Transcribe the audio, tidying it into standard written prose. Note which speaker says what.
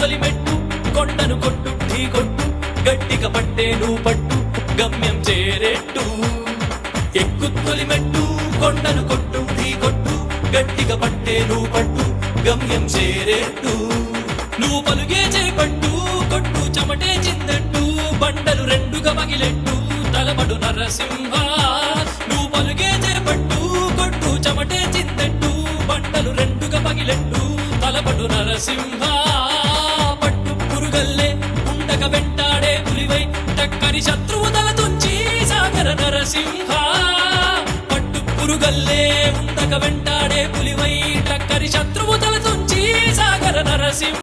Speaker 1: తొలి మెట్టు కొండను కొట్టు ఢీ కొట్టు గట్టిగా పట్టే నువ్వు పట్టు గమ్యం చేరేట్టు ఎక్కు తొలి మెట్టు కొండను కొట్టు ఢీ కొట్టు గట్టిగా పట్టే నువ్వు పట్టు గమ్యం చేరేట్టు నువ్వు పలుగే చేపట్టు కొట్టు చెమటే చిందట్టు బండలు రెండుగా పగిలెట్టు తలబడు నరసింహ నువ్వు పలుగే చేపట్టు కొట్టు చెమటే చిందట్టు బండలు రెండుగా పగిలెట్టు తలబడు నరసింహ పట్టు పురుగల్లే ఉండక వెంటాడే పులివై టక్కని శత్రువు తల తుంచి సాగర నరసింహ పట్టు పురుగల్లే ఉండక వెంటాడే పులివై టక్కని శత్రువు తల తుంచి సాగర నరసింహ